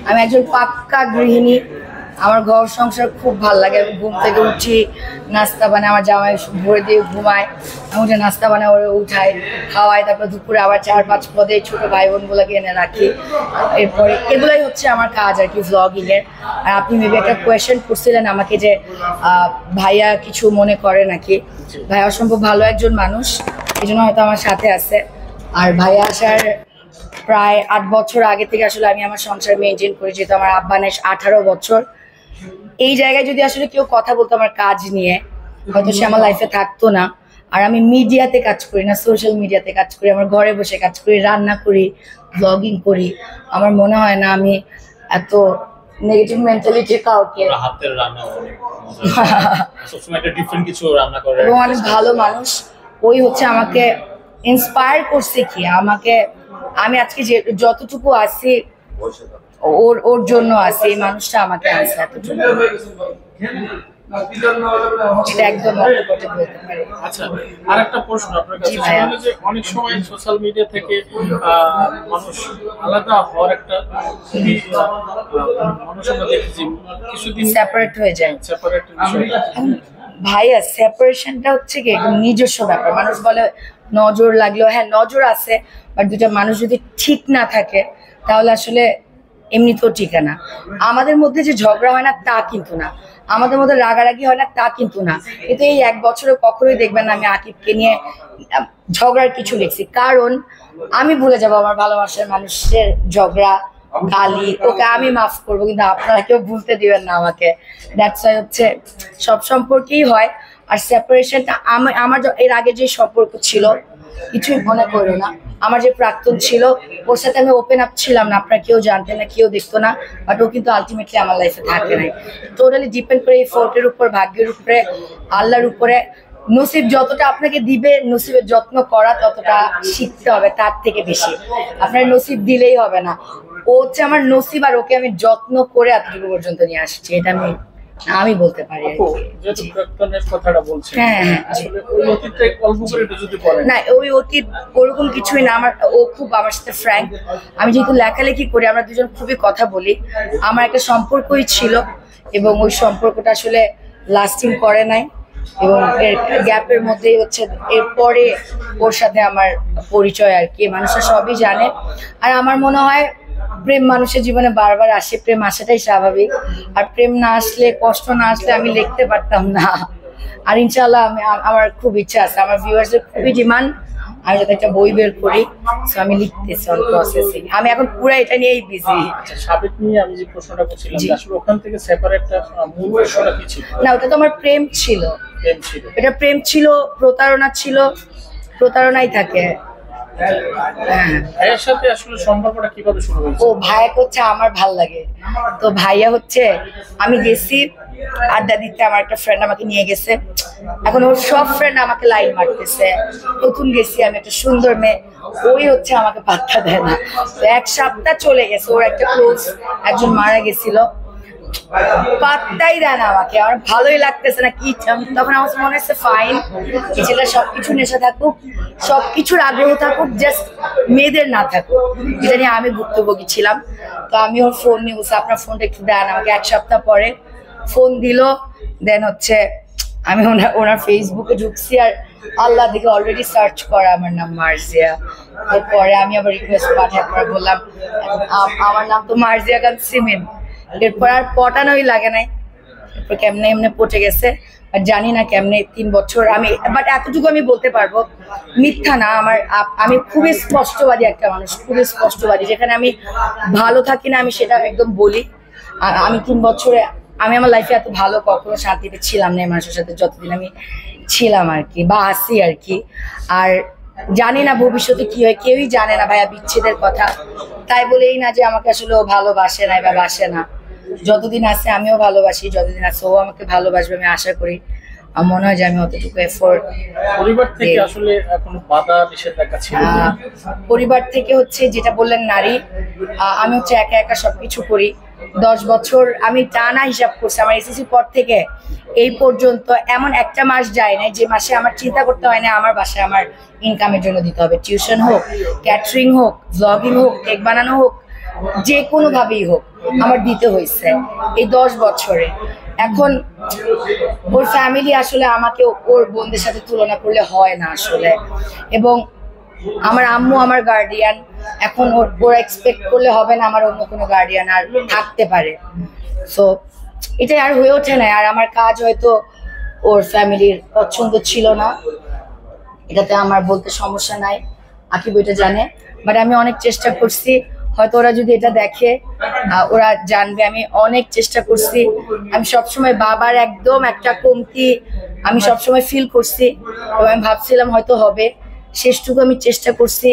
আমি একজন পাক্কা গৃহিণী। আমার ঘর সংসার খুব ভালো লাগে। আমি ঘুম থেকে উঠি, নাস্তা বানাই, আমার জামাই ভরে দিয়ে ঘুমায়, আমি উঠে নাস্তা বানাই, ওরা উঠাই, খাওয়াই, তারপর দুপুরে আবার 4-5 পদে ছোট ভাই বোনগুলোকে এনে রাখি। এরপরে এগুলাই হচ্ছে আমার কাজ আর কি, ভ্লগিংয়ের। আর আপনি মেবি একটা কোয়েশ্চেন করছিলেন আমাকে যে ভাইয়া কিছু মনে করে নাকি। ভাইয়া অসম্ভব ভালো একজন মানুষ, এই জন্য হয়তো আমার সাথে আছে। আর ভাইয়া আসার প্রায় 8 বছর আগে থেকে আসলে আমি আমার সংসার মেনটেন করি, যেহেতু আমার আব্বা নেই 18 বছর। এই জায়গায় যদি আসলে কেউ কথা বলতো আমার কাজ নিয়ে, হয়তো সে আমার লাইফে থাকতো না। আর আমি মিডিয়াতে কাজ করি না, সোশ্যাল মিডিয়াতে কাজ করি, আমার ঘরে বসে কাজ করি, রান্না করি, ব্লগিং করি। আমার মনে হয় না আমি এত নেগেটিভ মেন্টালিটি কাউকে। হাতের রান্না সবসময় একটা ডিফারেন্ট কিছু রান্না করে, এবং অনেক ভালো মানুষ। ওই হচ্ছে আমাকে ইন্সপায়ার করছে কি, আমাকে আমি আজকে যে যতটুকু আছি ওর জন্য আছে। এই মানুষটা আমাকে আনছে এত জন্য, এটা একদম বলতে পারি। আচ্ছা, আরেকটা প্রশ্ন আপনার কাছে, যে অনেক সময় সোশ্যাল মিডিয়া থেকে মানুষ আলাদা হওয়ার একটা মানুষ আমরা দেখেছি কিছুদিন সেপারেট হয়ে যায়। ভাইয়া সেপারেশনটা হচ্ছে কি একদম নিজস্ব ব্যাপার। মানুষ বলে নজর লাগলেও, হ্যাঁ নজর আছে, বাট দুটা মানুষ যদি ঠিক না থাকে তাহলে আসলে এমনিতেও ঠিকানা। আমাদের মধ্যে যে ঝগড়া হয় না তা কিন্তু না, আমাদের মধ্যে রাগারাগি হয় না তা কিন্তু না। কিন্তু এই 1 বছরে কখনোই দেখবেন না আমি আকিবকে নিয়ে ঝগড়ার কিছু লিখছি, কারণ আমি ভুলে যাবো আমার ভালোবাসার মানুষের ঝগড়া, গালি, ওকে আমি মাফ করবো, কিন্তু আপনারা কেউ ভুলতে দিবেন না আমাকে। দ্যাটস ওয়াই হচ্ছে সব সম্পর্কেই হয়। আর সেপারেশনটা আমার এর আগে যে সম্পর্ক ছিল, কিছুই মনে করো না, আমার যে প্রাক্তন ছিল ওর সাথে আমি ওপেন আপ ছিলাম না, আপনারা কেউ জানতেন না, কেউ দেখতো না, বাট ও কিন্তু আলটিমেটলি আমার লাইফে থাকে নাই। টোটালি ডিপেন্ড করে এই ফোর্টের উপর, ভাগ্যের উপরে, আল্লাহর উপরে। নসিব যতটা আপনাকে দিবে, নসিবের যত্ন করা ততটা শিখতে হবে, তার থেকে বেশি আপনার নসিব দিলেই হবে না। ও হচ্ছে আমার নসিব, আর ওকে আমি যত্ন করে এতটুকু পর্যন্ত নিয়ে আসছি, এটা আমি বলতে পারি। না ওই অতীত ওরকম কিছুই না আমার। ও খুব আমার সাথে ফ্র্যাঙ্ক। আমি যেহেতু লেখালেখি করি, আমরা দুজন খুবই কথা বলি। আমার একটা সম্পর্কই ছিল এবং ওই সম্পর্কটা আসলে লাস্টিং করে নাই, এবং এর গ্যাপের মধ্যেই হচ্ছে এরপরে ওর সাথে আমার পরিচয় আর কি। মানুষরা সবই জানে। আর আমার মনে হয় প্রেম মানুষের জীবনে বারবার আসে, প্রেম আসাটাই স্বাভাবিক। আর প্রেম না আসলে, কষ্ট না আসলে আমি লিখতে পারতাম না। আর ইনশাল্লাহ আমার খুব ইচ্ছা আছে, আমার ভিউয়ার্সদের খুবই ডিমান্ড আমি যাতে একটা বই বের করি, আমি লিখতেছি অন প্রসেসিং। আমি এখন পুরো এটা নিয়েই বিজি। সাবেক নিয়ে আমি যে প্রশ্নটা করছিলাম, আসলে ওখান থেকে সেপারেটটা মূল বিষয়টা কি ছিল? না, ওটা তো আমার প্রেম ছিল। এটা প্রেম ছিল, প্রতারণা ছিল, প্রতারণাই থাকে। ভাইয়ের সাথে আসলে সম্পর্কটা কিভাবে শুরু হয়েছে? ও ভাইয়াকে হচ্ছে আমার ভাল লাগে, তো ভাইয়া হচ্ছে আমি গেছি আড্ডা দিতে, আমার একটা ফ্রেন্ড আমাকে নিয়ে গেছে। এখন ওর সব ফ্রেন্ড আমাকে লাইন মারতেছে, নতুন গেছি আমি, একটা সুন্দর মেয়ে, ওই হচ্ছে আমাকে পাত্তা দেয় না। তো 1 সপ্তাহ চলে গেছে, ওর একটা ক্লোজ একজন মারা গেছিল, পাত্তাই দেয় না আমাকে। আমার ভালোই লাগতেছে না কি। তখন আমার মনে হচ্ছে ফাইন, এই ছেলে সবকিছু নেশা থাকুক, সবকিছুর আগ্রহ থাকুক, জাস্ট মেয়েদের না থাকুক, যেটা নিয়ে আমি ভুক্তভোগী ছিলাম। তো আমি ওর ফোন নিয়ে বলছি আপনার ফোনটা একটু দেন আমাকে। 1 সপ্তাহ পরে ফোন দিল। দেন হচ্ছে আমি ওনার ফেসবুকে ঢুকছি, আর আল্লাহ দিকে অলরেডি সার্চ করা আমার নাম মার্জিয়া। এরপরে আমি আবার রিকোয়েস্ট পাঠাই, বললাম আমার নাম তো মার্জিয়া খান সিমিন। এরপর আর পটানোই লাগে নাই, এরপর কেমনে এমনি পটে গেছে। আর জানি না কেমনে 3 বছর আমি, বাট এতটুকু আমি বলতে পারবো, মিথ্যা না আমি খুবই স্পষ্টবাদী একটা মানুষ, খুবই স্পষ্টবাদী। যেখানে আমি ভালো থাকি না আমি সেটা একদম বলি। আর আমি 3 বছরে আমি আমার লাইফে এত ভালো কখনো শান্তিতে ছিলাম না এই মানুষের সাথে, যতদিন আমি ছিলাম আর কি, বা আসি আর কি। আর জানি না ভবিষ্যতে কি হয়, কেউই জানে না ভাইয়া বিচ্ছেদের কথা। তাই বলেই না যে আমাকে আসলে ও ভালোবাসে না বা বাসে না। যতদিন আছে আমিও ভালোবাসি, যতদিন আছে ও আমাকে ভালোবাসবে আমি আশা করি। আমার মনে হয় যে আমি অতটুকু এফোর্ট। পরিবার থেকে আসলে কোনো বাধা নিষেধাজ্ঞা ছিল? পরিবার থেকে হচ্ছে যেটা বললেন নারী, আমি হচ্ছে একা একা সবকিছু করি। 10 বছর আমি টানা হিসাব করছি, আমার এসএসসি পর থেকে এই পর্যন্ত এমন একটা মাস যায় না যে মাসে আমার চিন্তা করতে হয় না আমার বাসায় আমার ইনকামের জন্য দিতে হবে। টিউশন হোক, ক্যাটারিং হোক, ব্লগিং হোক, কেক বানানো হোক, যে কোনোভাবেই হোক আমার দিতে হয়েছে এই 10 বছরে। এখন ওর ফ্যামিলি আসলে আমাকে ওর বোনদের সাথে তুলনা করলে হয় না আসলে, এবং আমার আম্মু আমার গার্ডিয়ান, এখন ওরা এক্সপেক্ট করলে হবে না আমার অন্য কোনো গার্ডিয়ান আর থাকতে পারে। সো এটা আর হয়ে ওঠে না। আর আমার কাজ হয়তো ওর ফ্যামিলির পছন্দ ছিল না, এটাতে আমার বলতে সমস্যা নাই, আকিব এটা জানে। বাট আমি অনেক চেষ্টা করছি, হয়তো ওরা যদি এটা দেখে ওরা জানবে আমি অনেক চেষ্টা করছি। আমি সবসময় বাবার একদম একটা কমতি আমি সবসময় ফিল করছি, এবং আমি ভাবছিলাম হয়তো হবে, শেষটুকু আমি চেষ্টা করছি।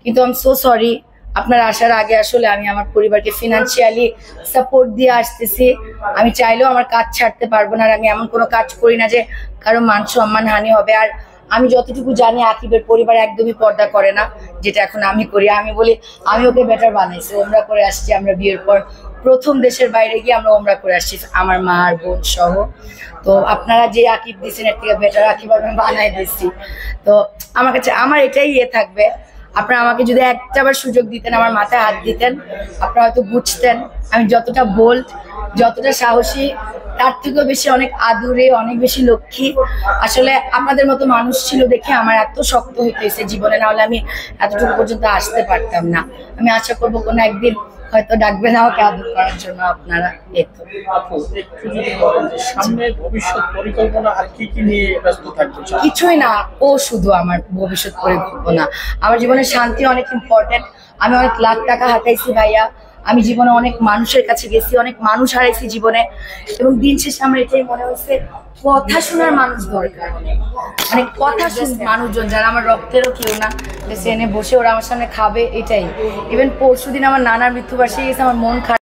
কিন্তু আই এম সো সরি, আপনার আসার আগে আসলে আমি আমার পরিবারকে ফিনান্সিয়ালি সাপোর্ট দিয়ে আসতেছি। আমি চাইলেও আমার কাজ ছাড়তে পারবো না, আর আমি এমন কোনো কাজ করি না যে কারো মান সম্মান হানি হবে। আর আমি যতটুকু জানি আকিবের পরিবার একদমই পর্দা করে না, যেটা এখন আমি করি। আমি বলি আমি ওকে বেটার বানাইছি, ওমরা করে আসছি আমরা বিয়ের পর, প্রথম দেশের বাইরে গিয়ে আমরা ওমরা করে আসছি আমার মা আর বোন সহ। তো আপনারা যে আকিব দিচ্ছেন এর থেকে বেটার আকিব আমি বানাই দিচ্ছি। তো আমার কাছে আমার এটাই থাকবে, আপনারা আমাকে যদি একটাবার সুযোগ দিতেন, আমার মাথায় হাত দিতেন, আপনারা হয়তো বুঝতেন আমি যতটা বোল্ড, যতটা সাহসী, তার থেকেও বেশি অনেক আদুরে, অনেক বেশি লক্ষ্মী। আসলে আপনাদের মতো মানুষ ছিল দেখে আমার এত শক্ত হইতেছে জীবনে, না হলে আমি এতটুকু পর্যন্ত আসতে পারতাম না। আমি আশা করবো কোনো একদিন হয়তো ডাকবেন আমাকে আদর করার জন্য আপনারা। এতো আপু একটু যদি বলেন যে সামনে ভবিষ্যৎ পরিকল্পনা আর কি কি নিয়ে ব্যস্ত থাকবেন? কিছুই না, ও শুধু আমার ভবিষ্যৎ পরিকল্পনা। আমার জীবনে শান্তি অনেক ইম্পর্টেন্ট। আমি অনেক লাখ টাকা হাতাইছি ভাইয়া, আমি জীবনে অনেক মানুষের কাছে গেছি, অনেক মানুষ হারাইছি জীবনে, এবং দিন শেষে আমার এটাই মনে হচ্ছে কথা শোনার মানুষ দরকার। মানে কথা শুনতে মানুষজন যারা আমার রক্তেরও কেউ না, এনে বসে ওরা আমার সামনে খাবে, এটাই। ইভেন পরশুদিন আমার নানার মৃত্যুবার্ষিকী গেছে, আমার মন খারাপ।